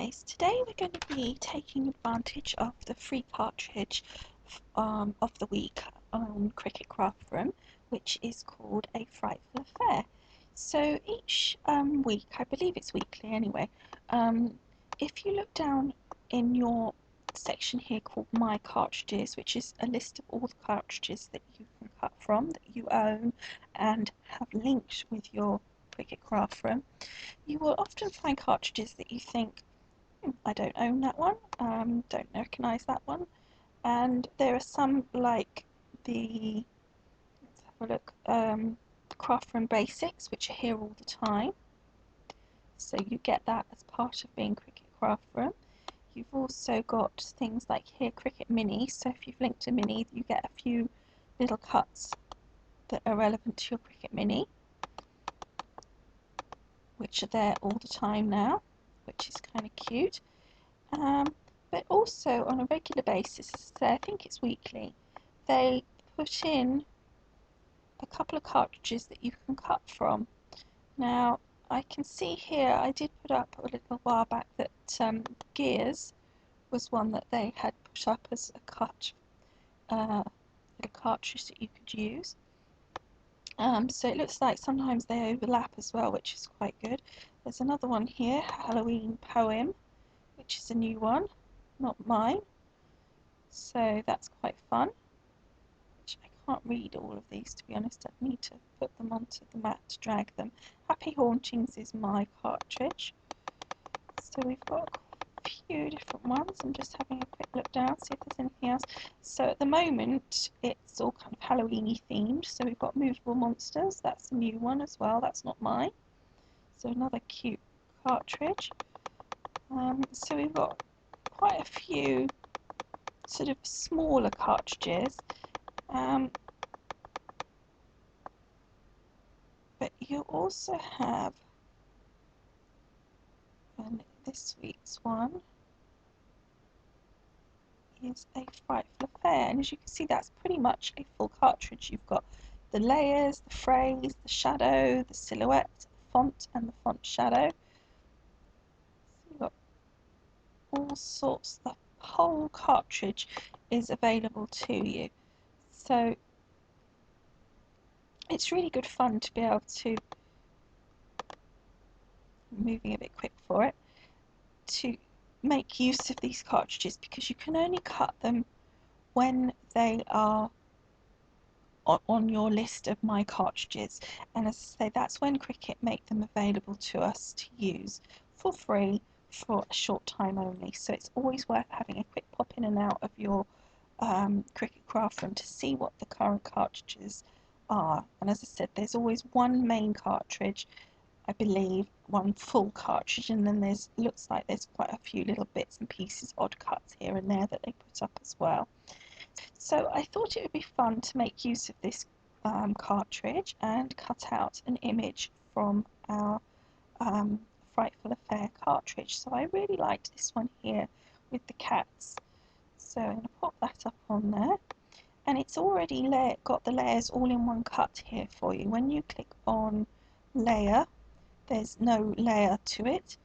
guys, today we're going to be taking advantage of the free cartridge of the week on Cricut Craft Room, which is called a Frightful Affair. So each week, I believe it's weekly anyway, if you look down in your section here called My Cartridges, which is a list of all the cartridges that you can cut from, that you own and have linked with your Cricut Craft Room, you will often find cartridges that you think, I don't own that one, don't recognise that one. And there are some like the, let's have a look, Craft Room Basics, which are here all the time. So you get that as part of being Cricut Craft Room. You've also got things like here Cricut Mini, so if you've linked a Mini, you get a few little cuts that are relevant to your Cricut Mini, which are there all the time now, which is kind of cute. But also on a regular basis, so I think it's weekly, they put in a couple of cartridges that you can cut from. Now I can see here, I did put up a little while back that Gears was one that they had put up as a little cartridge that you could use. So it looks like sometimes they overlap as well, which is quite good. There's another one here, Halloween Poem, which is a new one, not mine. So that's quite fun. Which I can't read all of these, to be honest. I need to put them onto the mat to drag them. Happy Hauntings is my cartridge. So we've got a few different ones. I'm just having a quick look down, see if there's anything else. So at the moment, it's all kind of Halloween-y themed. So we've got Movable Monsters. That's a new one as well. That's not mine. So another cute cartridge. So we've got quite a few sort of smaller cartridges. But you also have, and this week's one is a Frightful Affair, and as you can see, that's pretty much a full cartridge. You've got the layers, the phrase, the shadow, the silhouette, the font, and the font shadow. So you've got all sorts. The whole cartridge is available to you. So it's really good fun to be able to, moving a bit quick for it, to make use of these cartridges, because you can only cut them when they are on your list of My Cartridges, and as I say, that's when Cricut make them available to us to use for free for a short time only. So it's always worth having a quick pop in and out of your Cricut Craft Room to see what the current cartridges are. And as I said, there's always one main cartridge, I believe, one full cartridge, and then looks like there's quite a few little bits and pieces, odd cuts here and there that they put up as well. So I thought it would be fun to make use of this cartridge and cut out an image from our Frightful Affair cartridge. So I really liked this one here with the cats. So I'm going to pop that up on there. And it's already got the layers all in one cut here for you. When you click on layer, there's no layer to it.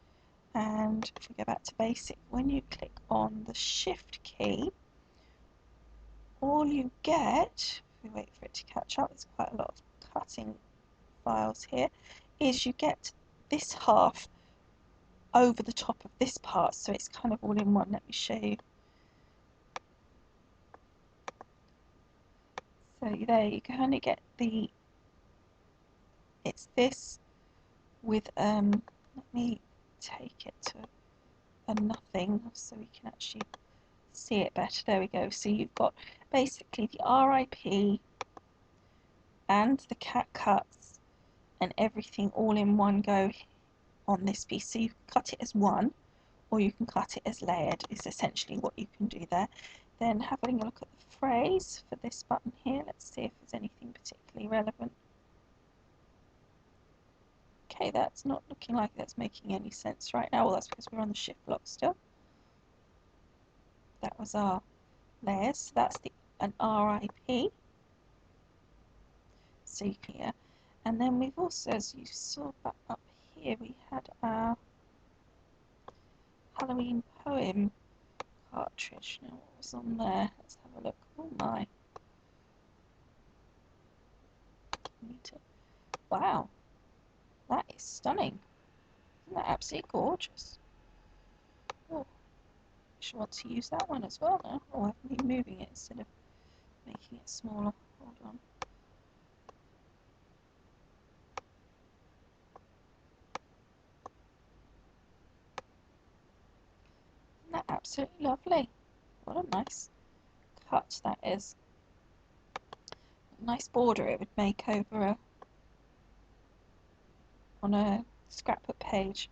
And if we go back to basic, when you click on the shift key, all you get, if we wait for it to catch up, there's quite a lot of cutting files here, is you get this half over the top of this part, so it's kind of all in one. Let me show you. So there you kind of get the, it's this with, let me take it to a nothing so we can actually see it better. There we go. So you've got basically the RIP and the cat cuts and everything all in one go on this piece. So you can cut it as one, or you can cut it as layered, is essentially what you can do there. Then having a look at the phrase for this button here, let's see if there's anything particularly relevant. Okay, that's not looking like that's making any sense right now. Well, that's because we're on the shift block still. That was our layers, so that's an RIP. See here, and then we've also, as you saw back up here, we had our Halloween poem cartridge. Now, what was on there? Let's have a look. Oh my. Wow, that is stunning. Isn't that absolutely gorgeous? Oh, I should want to use that one as well now. Oh, I've been moving it instead of making it smaller. Hold on. Isn't that absolutely lovely? What a nice cut that is. A nice border it would make over on a scrapbook page.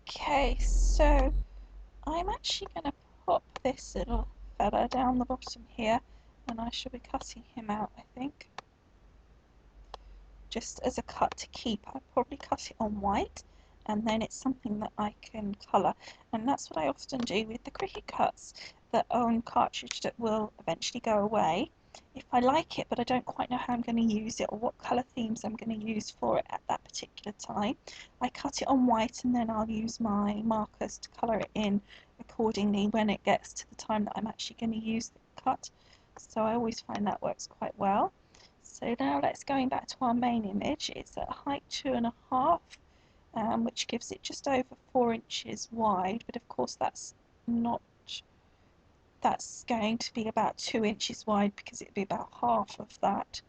Okay, so I'm actually going to pop this little fella down the bottom here, and I shall be cutting him out, I think. Just as a cut to keep. I'll probably cut it on white, and then it's something that I can colour. And that's what I often do with the Cricut cuts that are on cartridge that will eventually go away. If I like it, but I don't quite know how I'm going to use it or what colour themes I'm going to use for it at that particular time, I cut it on white, and then I'll use my markers to colour it in accordingly when it gets to the time that I'm actually going to use the cut. So I always find that works quite well. So now let's going back to our main image. It's at height 2.5, which gives it just over 4 inches wide, but of course that's going to be about 2 inches wide, because it'd be about half of that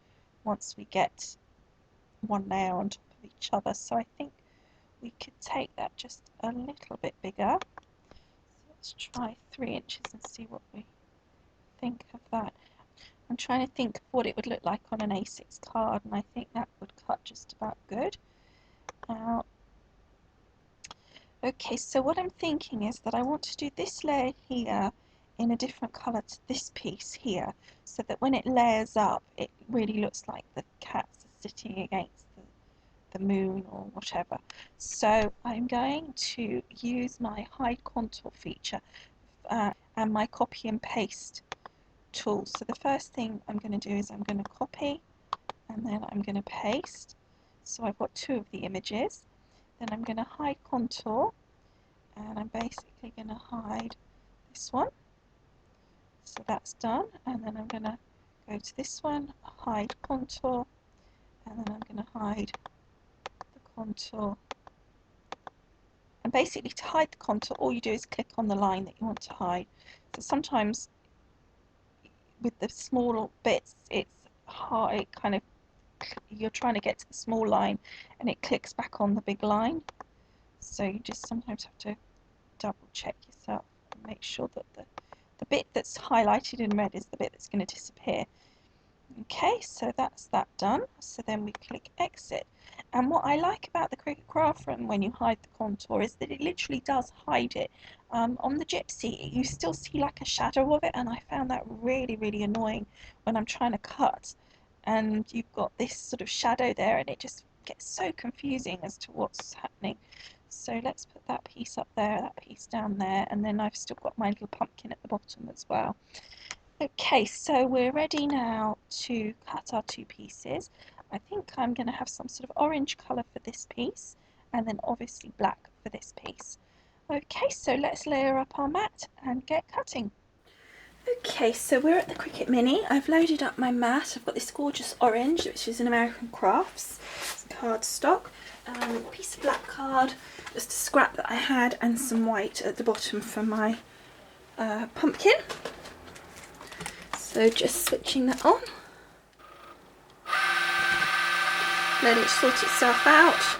once we get one layer on top of each other. So I think we could take that just a little bit bigger. So let's try 3 inches and see what we think of that. I'm trying to think of what it would look like on an A6 card, and I think that would cut just about good. Okay, so what I'm thinking is that I want to do this layer here in a different colour to this piece here, so that when it layers up, it really looks like the cats are sitting against the moon or whatever. So I'm going to use my hide contour feature and my copy and paste tool. So the first thing I'm going to do is I'm going to copy, and then I'm going to paste. So I've got 2 of the images. Then I'm going to hide contour, and I'm basically going to hide this one. So that's done, and then I'm going to go to this one, hide contour, and then I'm going to hide the contour. And basically, to hide the contour, all you do is click on the line that you want to hide. So sometimes with the small bits, it's hard, you're trying to get to the small line and it clicks back on the big line. So you just sometimes have to double check yourself and make sure that the bit that's highlighted in red is the bit that's going to disappear. Okay, so that's that done. So then we click exit. And what I like about the Cricut Craft Room when you hide the contour is that it literally does hide it. On the Gypsy, you still see like a shadow of it, and I found that really, really annoying when I'm trying to cut. And you've got this sort of shadow there, and it just gets so confusing as to what's happening. So let's put that piece up there, that piece down there, and then I've still got my little pumpkin at the bottom as well. Okay, so we're ready now to cut our 2 pieces. I think I'm going to have some sort of orange colour for this piece, and then obviously black for this piece. Okay, so let's layer up our mat and get cutting. Okay, so we're at the Cricut Mini. I've loaded up my mat. I've got this gorgeous orange, which is an American Crafts. It's cardstock, a piece of black card, just a scrap that I had, and some white at the bottom for my pumpkin. So just switching that on. Let it sort itself out.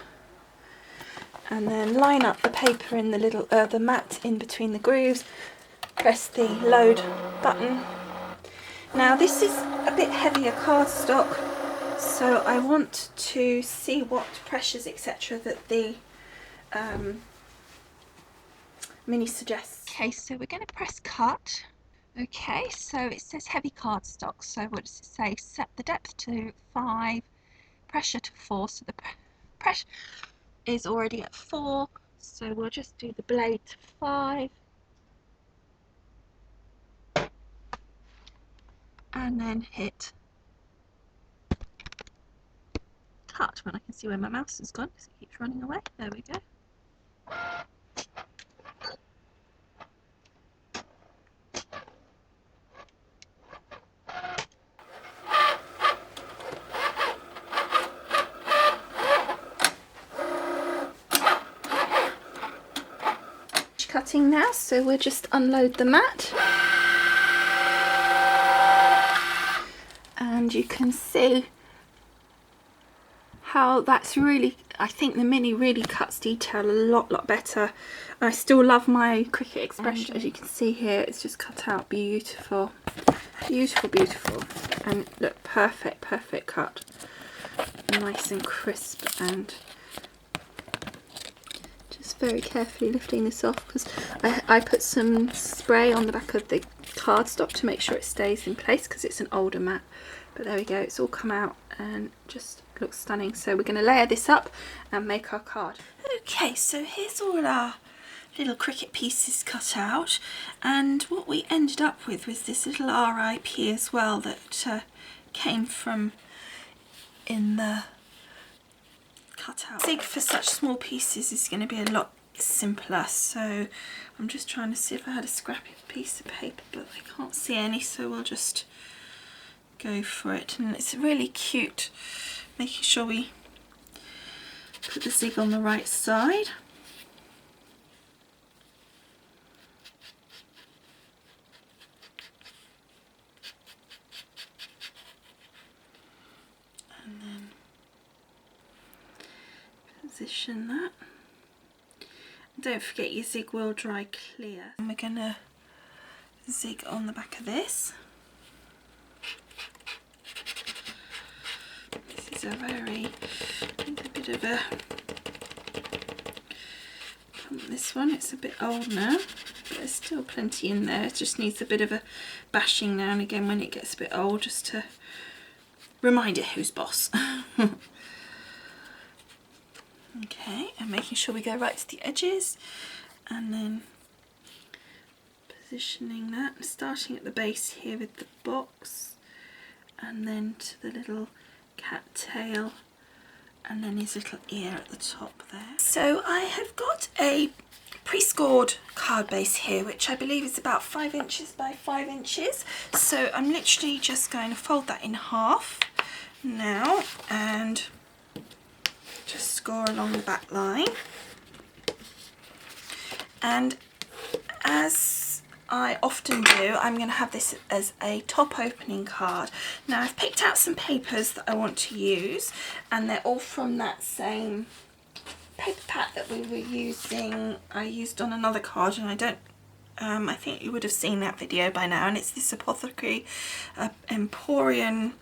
And then line up the paper in the little, the mat in between the grooves. Press the load button. Now this is a bit heavier cardstock, so I want to see what pressures, etc. that the Mini suggests. Okay, so we're going to press cut. Okay, so it says heavy cardstock, so what does it say? Set the depth to 5, pressure to 4, so the pressure is already at 4, so we'll just do the blade to 5, and then hit cut when I can see where my mouse has gone because it keeps running away. There we go. Cutting now, so we'll just unload the mat, and you can see how that's really, I think the mini really cuts detail a lot better. I still love my Cricut expression. As you can see here, it's just cut out beautiful, beautiful, and look, perfect cut, nice and crisp. And very carefully lifting this off, because I put some spray on the back of the cardstock to make sure it stays in place, because it's an older mat. But there we go, it's all come out and just looks stunning. So we're going to layer this up and make our card. Okay, so here's all our little Cricut pieces cut out, and what we ended up with was this little RIP as well that came from in the cutout. Zig for such small pieces is going to be a lot simpler, so I'm just trying to see if I had a scrappy piece of paper, but I can't see any, so we'll just go for it. And it's really cute, making sure we put the zig on the right side. And then position that. Don't forget your zig will dry clear. And we're gonna zig on the back of this. This is a bit of a this one. It's a bit old now, but there's still plenty in there. It just needs a bit of a bashing now and again when it gets a bit old, just to remind it who's boss. Okay, and making sure we go right to the edges, and then positioning that, starting at the base here with the box, and then to the little cat tail, and then his little ear at the top there. So I have got a pre-scored card base here, which I believe is about 5 inches by 5 inches. So I'm literally just going to fold that in half now and just score along the back line. And as I often do, I'm going to have this as a top opening card. Now I've picked out some papers that I want to use, and they're all from that same paper pack that we were using. I used on another card, and I think you would have seen that video by now, and it's this Apothecary Emporium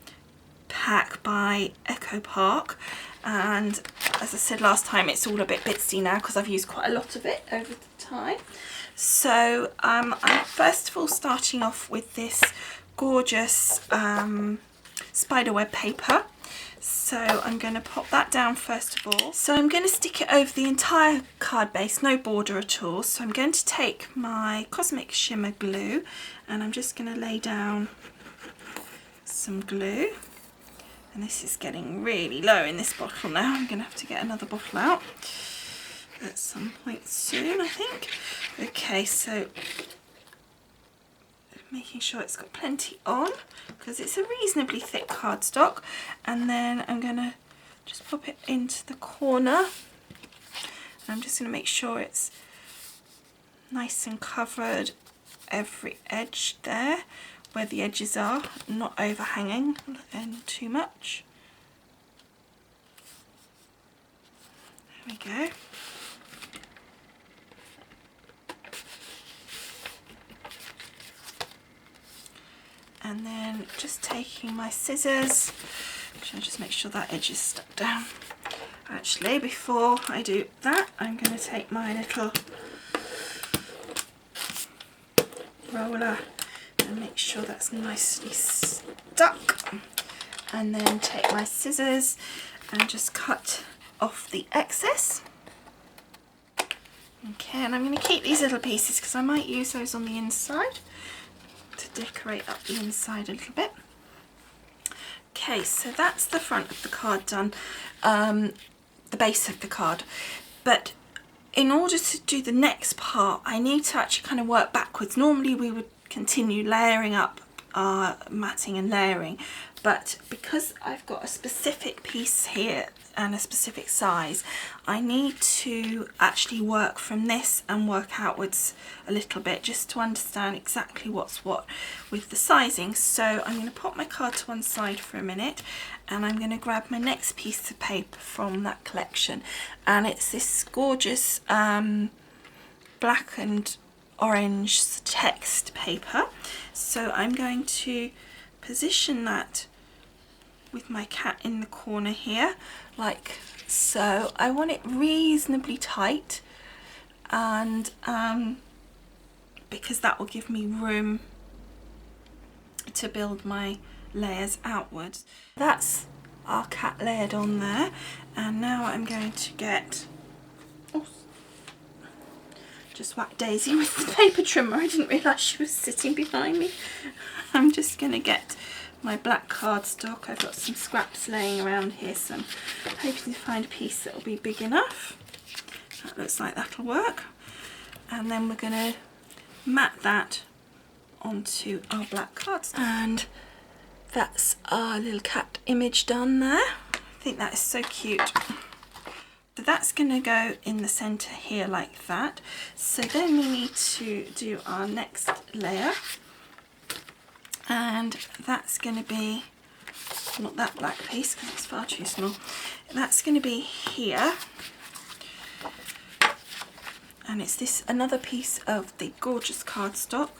pack by Echo Park. And as I said last time, it's all a bit bitsy now because I've used quite a lot of it over the time. So I'm first of all starting off with this gorgeous spiderweb paper. So I'm going to pop that down first of all. So I'm going to stick it over the entire card base, no border at all. So I'm going to take my Cosmic Shimmer glue, and I'm just going to lay down some glue. And this is getting really low in this bottle now. I'm going to have to get another bottle out at some point soon, I think. Okay, so making sure it's got plenty on, because it's a reasonably thick cardstock. And then I'm going to just pop it into the corner. And I'm just going to make sure it's nice and covered every edge there, where the edges are, not overhanging and too much. There we go. And then just taking my scissors, I'll just make sure that edge is stuck down. Actually, before I do that, I'm going to take my little roller and make sure that's nicely stuck, and then take my scissors and just cut off the excess. Okay, and I'm going to keep these little pieces because I might use those on the inside to decorate up the inside a little bit. Okay, so that's the front of the card done, the base of the card. But in order to do the next part, I need to actually kind of work backwards. Normally we would continue layering up our matting and layering, but because I've got a specific piece here and a specific size, I need to actually work from this and work outwards a little bit just to understand exactly what's what with the sizing. So I'm going to pop my card to one side for a minute, and I'm going to grab my next piece of paper from that collection, and it's this gorgeous black and orange text paper. So I'm going to position that with my cat in the corner here, like so. I want it reasonably tight, and because that will give me room to build my layers outwards. That's our cat layered on there, and now I'm going to get, oh, just whacked Daisy with the paper trimmer. I didn't realise she was sitting behind me. I'm just going to get my black cardstock. I've got some scraps laying around here, so I'm hoping to find a piece that will be big enough. That looks like that'll work. And then we're going to mat that onto our black cardstock. And that's our little cat image done there. I think that is so cute. So that's going to go in the centre here like that. So then we need to do our next layer, and that's going to be, not that black piece because it's far too small, that's going to be here, and it's this another piece of the gorgeous cardstock,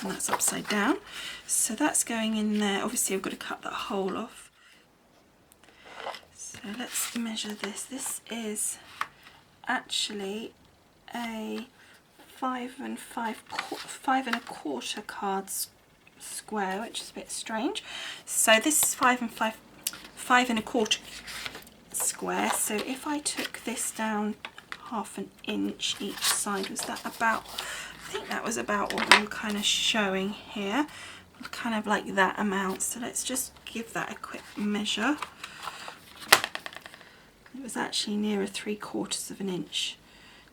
and that's upside down, so that's going in there. Obviously I've got to cut that hole off. So let's measure this. This is actually a 5 1/4 card square, which is a bit strange. So this is 5 1/4 square. So if I took this down 1/2 inch each side, was that about, I think that was about what we were kind of showing here, kind of like that amount. So let's just give that a quick measure. It was actually nearer 3/4 inch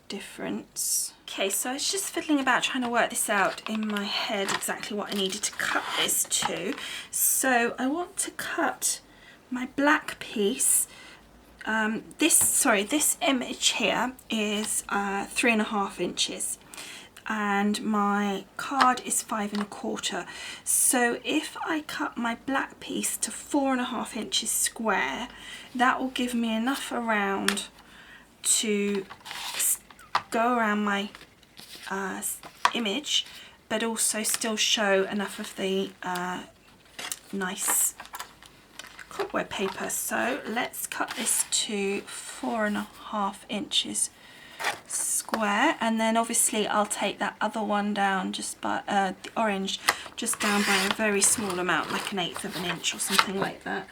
difference. Okay, so I was just fiddling about trying to work this out in my head, exactly what I needed to cut this to. So I want to cut my black piece. This image here is 3.5 inches. And my card is 5 1/4. So if I cut my black piece to 4.5 inches square, that will give me enough around to go around my image, but also still show enough of the nice cobweb paper. So let's cut this to 4.5 inches square, and then obviously I'll take that other one down just by the orange, just down by a very small amount, like 1/8 inch or something like that,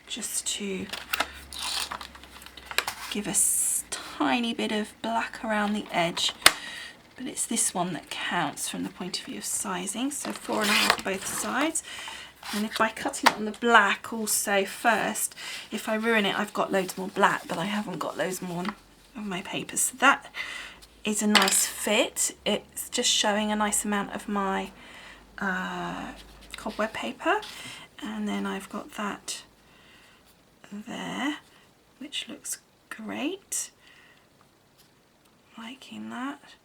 just to give us a tiny bit of black around the edge. But it's this one that counts from the point of view of sizing. So 4.5 both sides. And if by cutting it on the black also first, if I ruin it, I've got loads more black, but I haven't got loads more of my papers. So that is a nice fit. It's just showing a nice amount of my cobweb paper. And then I've got that there, which looks great. Liking that.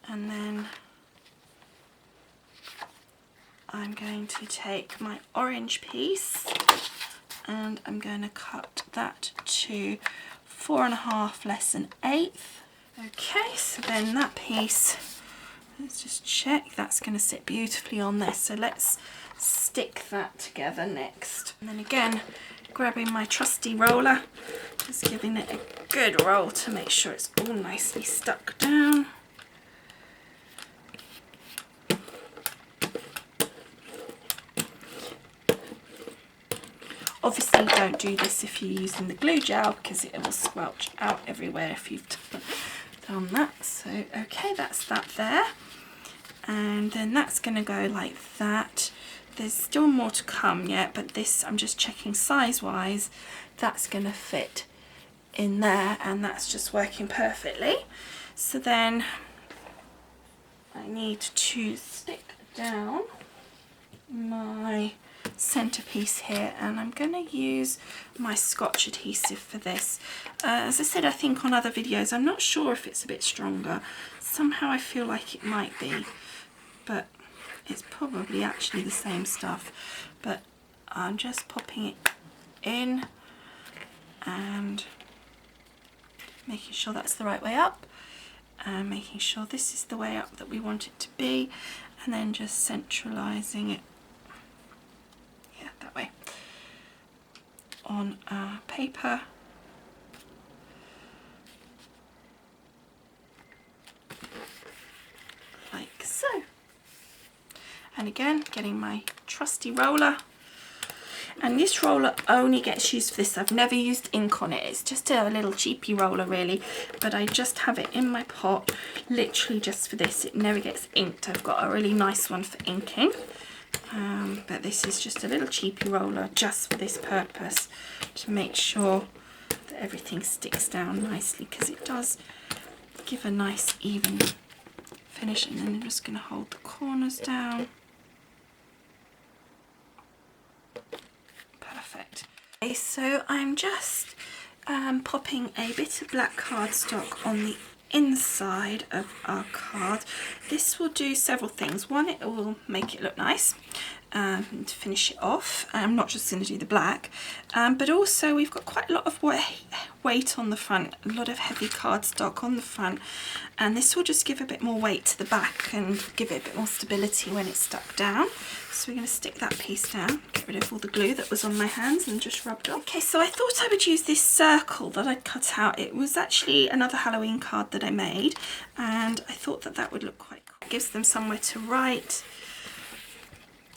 And then I'm going to take my orange piece and I'm going to cut that to 4.5 less than 1/8. Okay, so then that piece, let's just check, that's going to sit beautifully on there. So let's stick that together next. And then again, grabbing my trusty roller, just giving it a good roll to make sure it's all nicely stuck down. Obviously don't do this if you're using the glue gel, because it will squelch out everywhere if you've done that. So okay, that's that there, and then that's going to go like that. There's still more to come yet, but this I'm just checking size wise, that's going to fit in there, and that's just working perfectly. So then I need to stick down my centerpiece here, and I'm going to use my Scotch adhesive for this. As I said, I think on other videos, I'm not sure if it's a bit stronger. Somehow I feel like it might be, but it's probably actually the same stuff. But I'm just popping it in and making sure that's the right way up, and making sure this is the way up that we want it to be, and then just centralizing it, yeah, that way, on our paper. Like so. And again, getting my trusty roller. And this roller only gets used for this. I've never used ink on it. It's just a little cheapy roller really, but I just have it in my pot literally just for this. It never gets inked. I've got a really nice one for inking, but this is just a little cheapy roller just for this purpose, to make sure that everything sticks down nicely, because it does give a nice even finish. And then I'm just going to hold the corners down. Perfect. Okay, so I'm just popping a bit of black cardstock on the inside of our card. This will do several things. One, it will make it look nice to finish it off. I'm not just going to do the black, but also we've got quite a lot of weight on the front, a lot of heavy cardstock on the front, and this will just give a bit more weight to the back and give it a bit more stability when it's stuck down. So we're going to stick that piece down, get rid of all the glue that was on my hands and just rubbed off. Okay, so I thought I would use this circle that I'd cut out. It was actually another Halloween card that I made, and I thought that that would look quite cool. It gives them somewhere to write,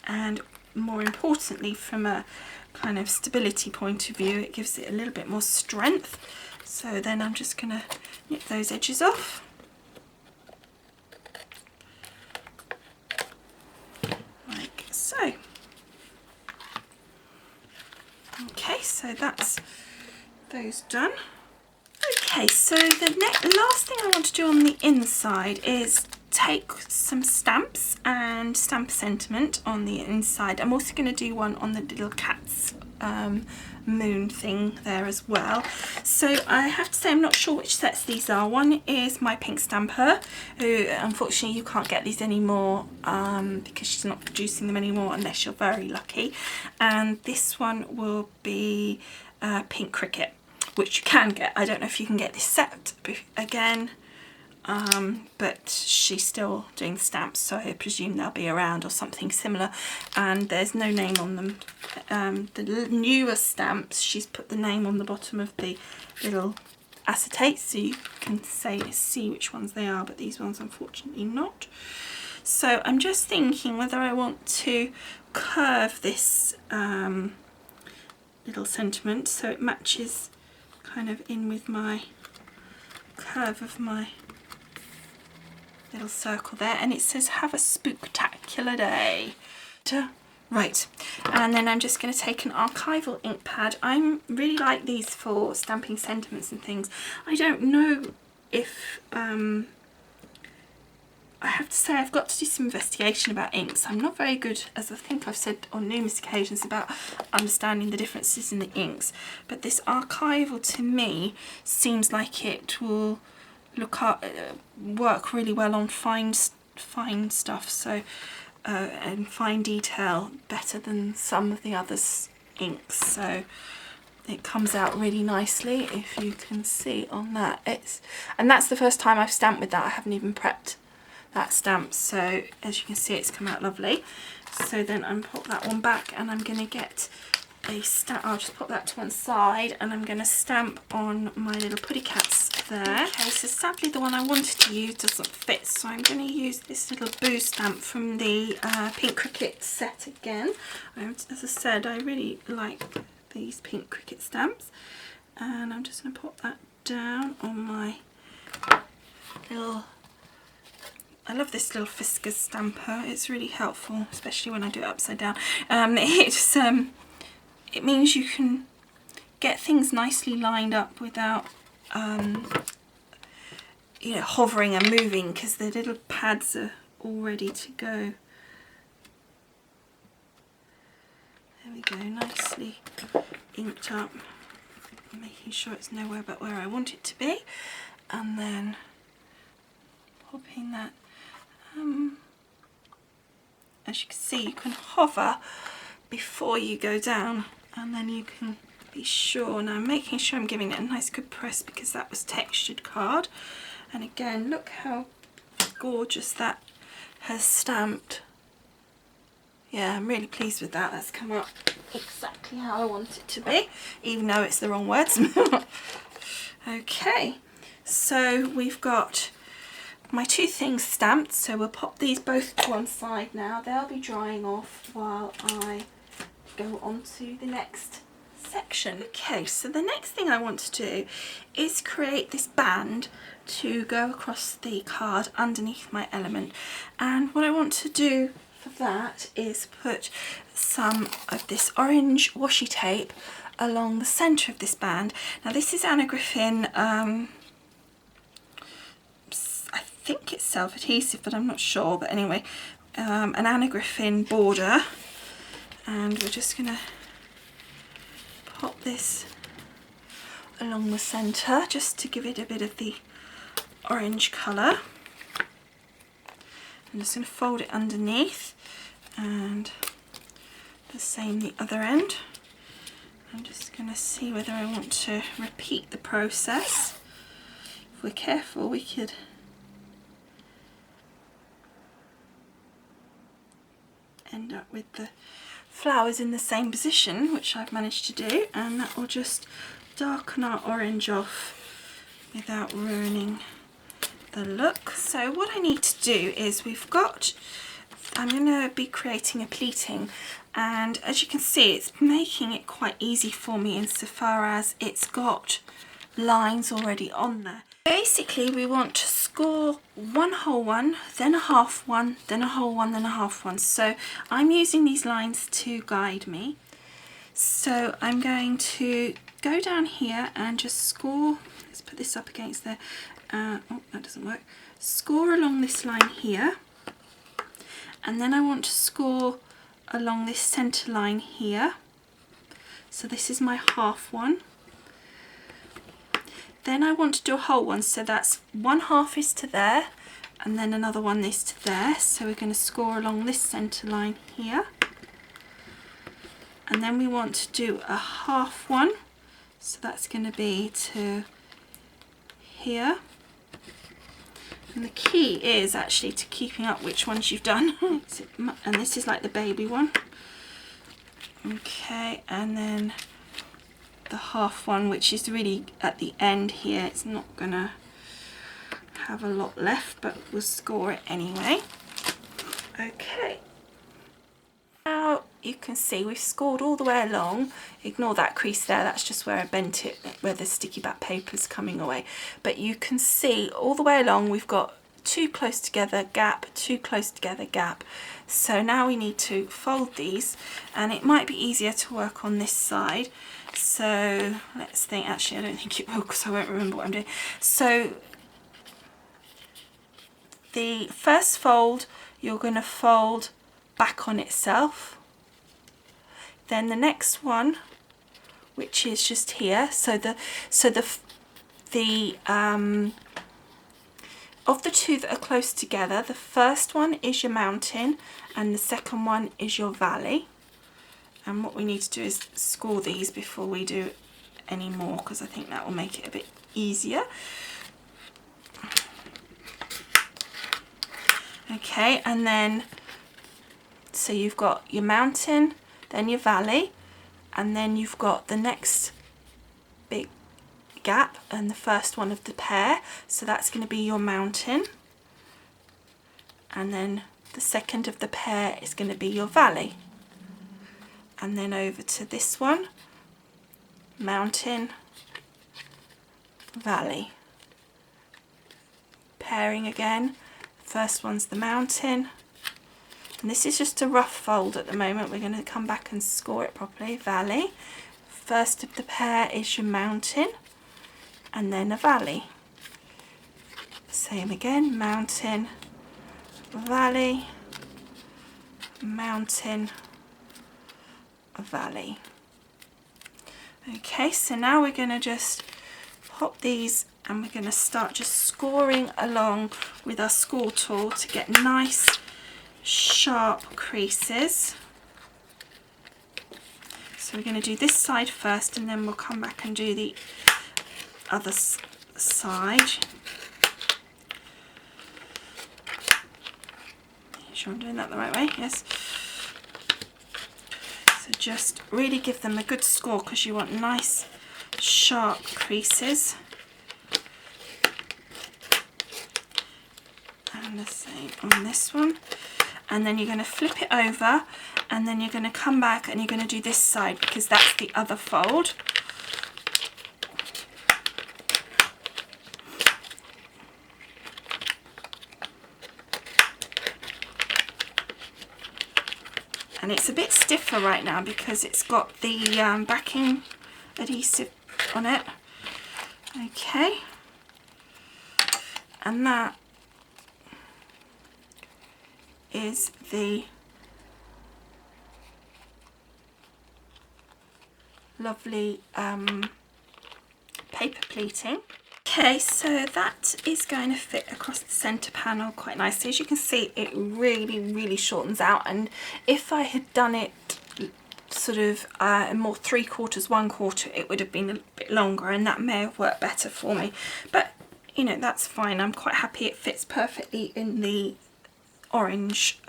and more importantly, from a kind of stability point of view, it gives it a little bit more strength. So then I'm just going to nip those edges off. Like so. Okay, so that's those done. Okay, so the last thing I want to do on the inside is take some stamps and stamp a sentiment on the inside. I'm also going to do one on the little cat's moon thing there as well. So I have to say I'm not sure which sets these are. One is my pink stamper, who unfortunately you can't get these anymore because she's not producing them anymore unless you're very lucky. And this one will be pink Cricut, which you can get. I don't know if you can get this set again, but she's still doing the stamps, so I presume they'll be around or something similar, and there's no name on them. The newer stamps, she's put the name on the bottom of the little acetate so you can see which ones they are, but these ones unfortunately not. So I'm just thinking whether I want to curve this little sentiment so it matches kind of in with my curve of my little circle there, and it says have a spooktacular day. Right, and then I'm just going to take an archival ink pad. I really like these for stamping sentiments and things. I don't know if I have to say I've got to do some investigation about inks. I'm not very good, as I think I've said on numerous occasions, about understanding the differences in the inks, but this archival to me seems like it will work really well on fine stuff, so and fine detail better than some of the other inks. So it comes out really nicely, if you can see on that. And that's the first time I've stamped with that. I haven't even prepped that stamp, so as you can see it's come out lovely. So then I'm pop that one back, and I'm going to get a stamp. I'll just pop that to one side, and I'm going to stamp on my little putty cats there. Okay, so sadly the one I wanted to use doesn't fit, so I'm going to use this little boo stamp from the pink Cricut set again. As I said, I really like these pink Cricut stamps, and I'm just going to pop that down on my little... I love this little Fiskars stamper. It's really helpful, especially when I do it upside down. It means you can get things nicely lined up without you know, hovering and moving because the little pads are all ready to go. There we go, nicely inked up, making sure it's nowhere but where I want it to be, and then popping that. As you can see, you can hover before you go down, and then you can be sure. Now I'm making sure I'm giving it a nice good press because that was textured card, and again, look how gorgeous that has stamped. Yeah, I'm really pleased with that. That's come out exactly how I want it to be, even though it's the wrong words. Okay, so we've got my two things stamped, so we'll pop these both to one side now. They'll be drying off while I go on to the next section. Okay, so the next thing I want to do is create this band to go across the card underneath my element, and what I want to do for that is put some of this orange washi tape along the centre of this band. Now this is Anna Griffin, I think it's self-adhesive, but I'm not sure, but anyway, an Anna Griffin border, and we're just going to pop this along the centre just to give it a bit of the orange colour. I'm just going to fold it underneath, and the same the other end. I'm just going to see whether I want to repeat the process. If we're careful, we could end up with the flowers in the same position, which I've managed to do, and that will just darken our orange off without ruining the look. So what I need to do is I'm going to be creating a pleating, and as you can see, it's making it quite easy for me insofar as it's got lines already on there. Basically, we want to score one whole one, then a half one, then a whole one, then a half one. So I'm using these lines to guide me. So I'm going to go down here and just score. Let's put this up against there. Oh, that doesn't work. Score along this line here, and then I want to score along this centre line here. So this is my half one. Then I want to do a whole one, so that's one half is to there, and then another one is to there. So we're going to score along this centre line here, and then we want to do a half one, so that's going to be to here. And the key is actually to keeping up which ones you've done. And this is like the baby one. Okay, and then the half one, which is really at the end here. It's not gonna have a lot left, but we'll score it anyway. Okay, now you can see we've scored all the way along. Ignore that crease there, that's just where I bent it, where the sticky back paper is coming away. But you can see all the way along we've got two close together gap, two close together gap. So now we need to fold these, and it might be easier to work on this side. So let's think. Actually, I don't think it will, because I won't remember what I'm doing. So the first fold, you're going to fold back on itself. Then the next one, which is just here. So the of the two that are close together, the first one is your mountain, and the second one is your valley. And what we need to do is score these before we do any more, because I think that will make it a bit easier. Okay, and then, so you've got your mountain, then your valley, and then you've got the next big gap and the first one of the pair. So that's going to be your mountain. And then the second of the pair is going to be your valley. And then over to this one, mountain, valley. Pairing again, first one's the mountain, and this is just a rough fold at the moment. We're going to come back and score it properly. Valley, first of the pair is your mountain, and then a valley. Same again, mountain, valley, mountain, valley. Okay, so now we're going to just pop these and we're going to start just scoring along with our score tool to get nice sharp creases. So we're going to do this side first and then we'll come back and do the other side. Make sure I'm doing that the right way, yes. So just really give them a good score because you want nice sharp creases. And the same on this one. And then you're going to flip it over and then you're going to come back and you're going to do this side because that's the other fold. And it's a bit stiffer right now because it's got the backing adhesive on it. Okay, and that is the lovely paper pleating. Okay, so that is going to fit across the centre panel quite nicely. As you can see, it really shortens out, and if I had done it sort of more 3/4, 1/4, it would have been a bit longer and that may have worked better for me. But you know, that's fine. I'm quite happy it fits perfectly in the orange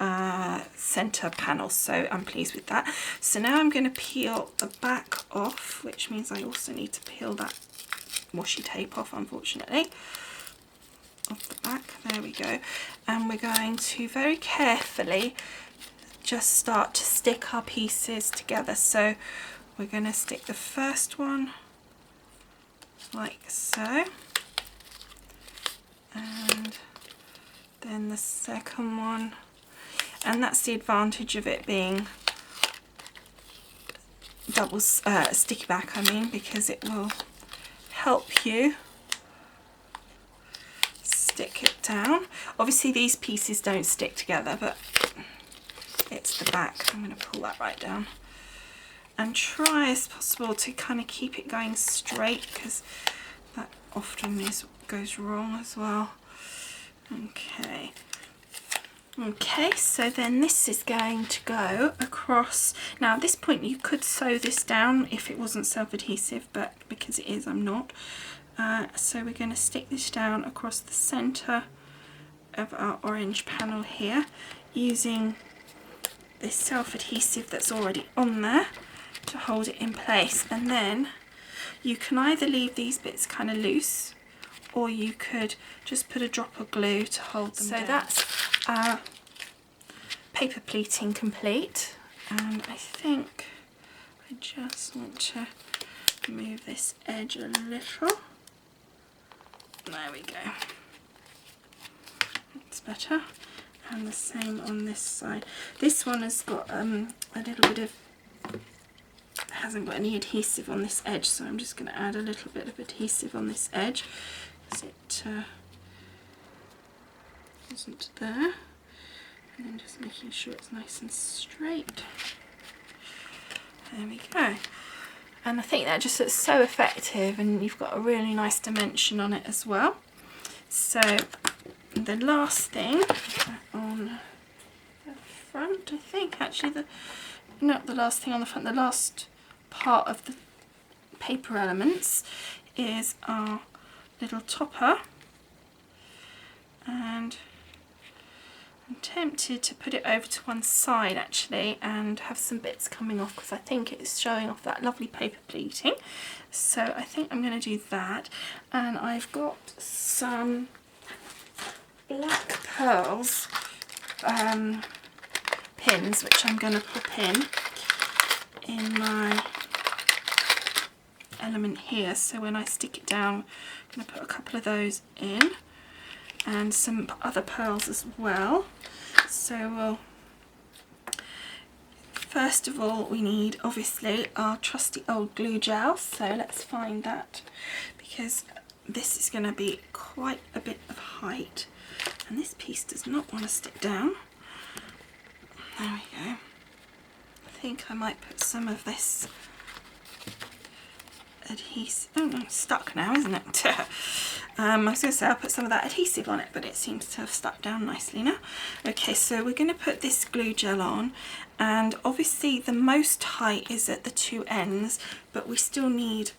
centre panel, so I'm pleased with that. So now I'm going to peel the back off, which means I also need to peel that washi tape off, unfortunately, off the back. There we go. And we're going to very carefully just start to stick our pieces together. So we're going to stick the first one like so, and then the second one, and that's the advantage of it being double sticky back, I mean, because it will help you stick it down. Obviously these pieces don't stick together, but it's the back. I'm going to pull that right down and try as possible to kind of keep it going straight, because that often goes wrong as well. Okay, so then this is going to go across. Now at this point you could sew this down if it wasn't self-adhesive, but because it is, I'm not. So we're going to stick this down across the centre of our orange panel here, using this self-adhesive that's already on there to hold it in place. And then you can either leave these bits kind of loose, or you could just put a drop of glue to hold them down. So that's our paper pleating complete, and I think I just want to move this edge a little. There we go. That's better. And the same on this side. This one has got a little bit of, hasn't got any adhesive on this edge, so I'm just going to add a little bit of adhesive on this edge, because it wasn't there. And then just making sure it's nice and straight. There we go. And I think that just looks so effective, and you've got a really nice dimension on it as well. So the last thing on the front, I think actually, not the last thing on the front, the last part of the paper elements is our little topper, and I'm tempted to put it over to one side actually and have some bits coming off, because I think it's showing off that lovely paper pleating. So I think I'm going to do that, and I've got some black pearls pins which I'm going to pop in my element here. So when I stick it down, I'm going to put a couple of those in, and some other pearls as well. So we'll, first of all, we need obviously our trusty old glue gel. So let's find that, because this is going to be quite a bit of height, and this piece does not want to stick down. There we go. I think I might put some of this adhesive. Oh no, it's stuck now, isn't it? I was going to say I'll put some of that adhesive on it, but it seems to have stuck down nicely now. Okay, so we're going to put this glue gel on, and obviously the most height is at the two ends, but we still need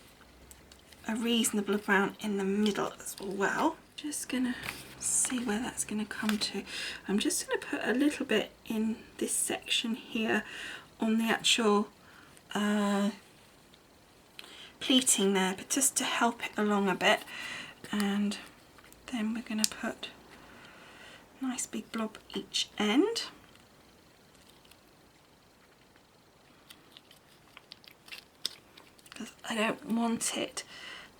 a reasonable amount in the middle as well. Just going to see where that's going to come to. I'm just going to put a little bit in this section here on the actual pleating there, but just to help it along a bit. And then we're going to put a nice big blob each end. Because I don't want it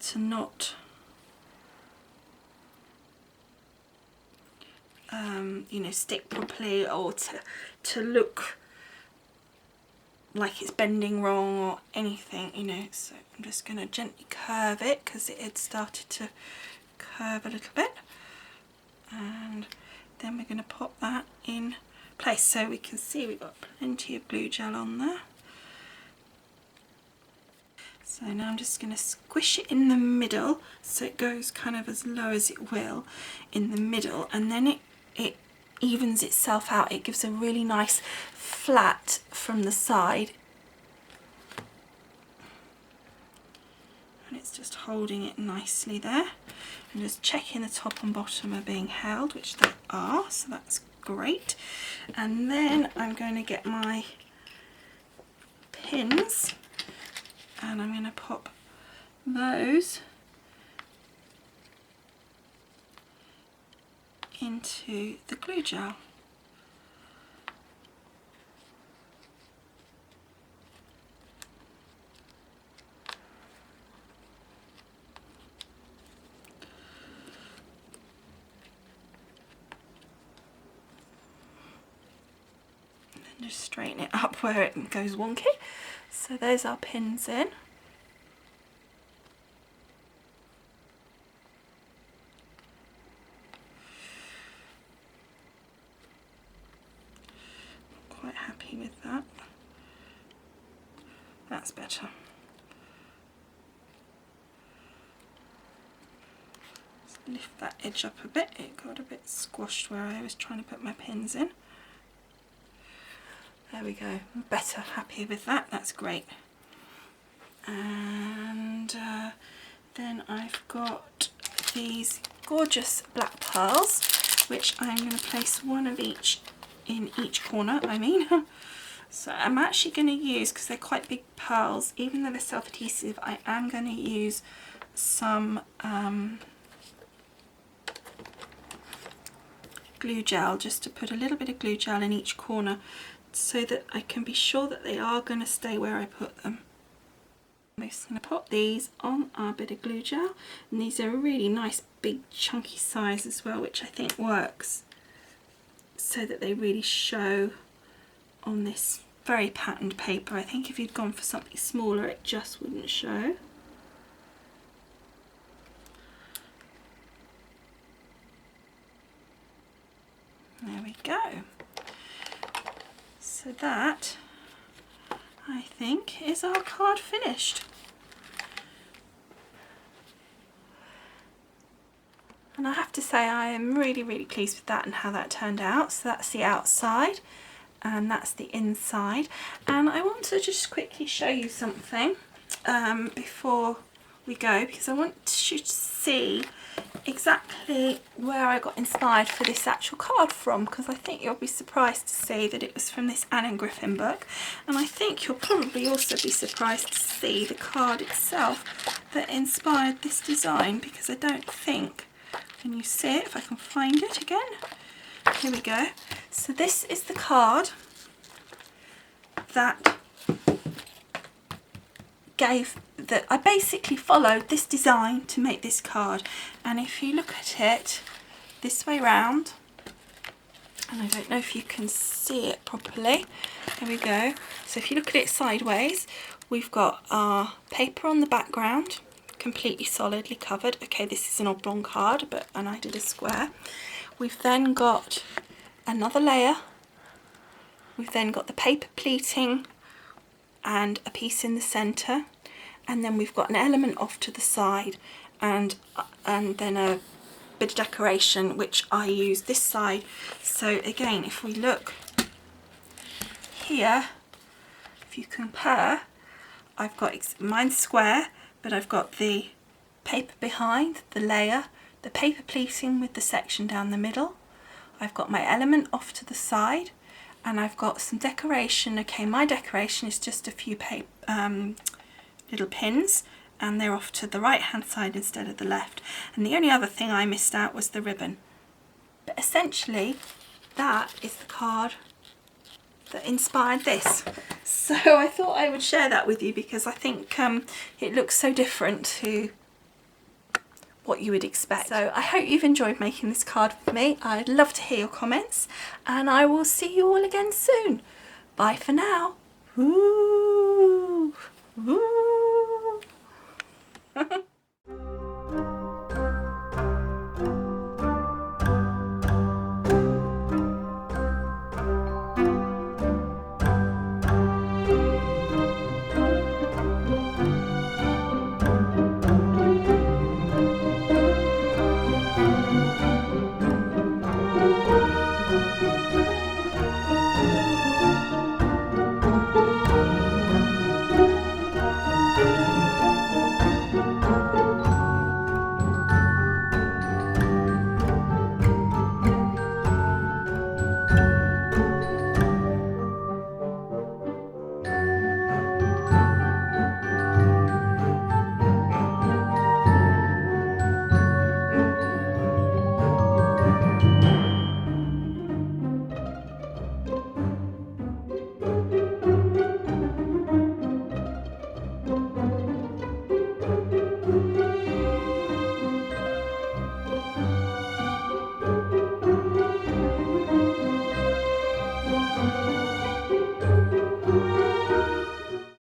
to not you know, stick properly, or to look like it's bending wrong or anything, you know. So I'm just going to gently curve it because it had started to curve a little bit, and then we're going to pop that in place. So we can see we've got plenty of glue gel on there. So now I'm just going to squish it in the middle so it goes kind of as low as it will in the middle, and then it evens itself out. It gives a really nice flat from the side, and it's just holding it nicely there, and just checking the top and bottom are being held, which they are, so that's great. And then I'm going to get my pins, and I'm going to pop those into the glue gel. And then just straighten it up where it goes wonky. So there's our pins in. Quite happy with that. That's better. Just lift that edge up a bit. It got a bit squashed where I was trying to put my pins in. There we go. Better. Happy with that. That's great. And then I've got these gorgeous black pearls, which I'm going to place one of each in each corner, So I'm actually going to use, because they're quite big pearls, even though they're self-adhesive, I am going to use some glue gel, just to put a little bit of glue gel in each corner so that I can be sure that they are going to stay where I put them. I'm just going to pop these on our bit of glue gel, and these are a really nice big chunky size as well, which I think works so that they really show on this very patterned paper. I think if you'd gone for something smaller it just wouldn't show. There we go. So that, I think, is our card finished. And I have to say I am really, really pleased with that and how that turned out. So that's the outside and that's the inside. And I want to just quickly show you something before we go, because I want you to see exactly where I got inspired for this actual card from, because I think you'll be surprised to see that it was from this Anne & Griffin book, and I think you'll probably also be surprised to see the card itself that inspired this design, because I don't think, can you see it, if I can find it again, here we go. So this is the card that I basically followed this design to make this card, and if you look at it this way round, and I don't know if you can see it properly, there we go. So if you look at it sideways, we've got our paper on the background completely solidly covered. Okay, this is an oblong card, and I did a square. We've then got another layer. We've then got the paper pleating and a piece in the centre, and then we've got an element off to the side, and then a bit of decoration which I use this side. So again, if we look here, if you compare, I've got mine's square, but I've got the paper behind, the layer, the paper pleating with the section down the middle. I've got my element off to the side, and I've got some decoration. Okay, my decoration is just a few little pins, and they're off to the right hand side instead of the left. And the only other thing I missed out was the ribbon. But essentially, that is the card that inspired this. So I thought I would share that with you because I think it looks so different to what you would expect. So I hope you've enjoyed making this card with me. I'd love to hear your comments, and I will see you all again soon. Bye for now. Ooh.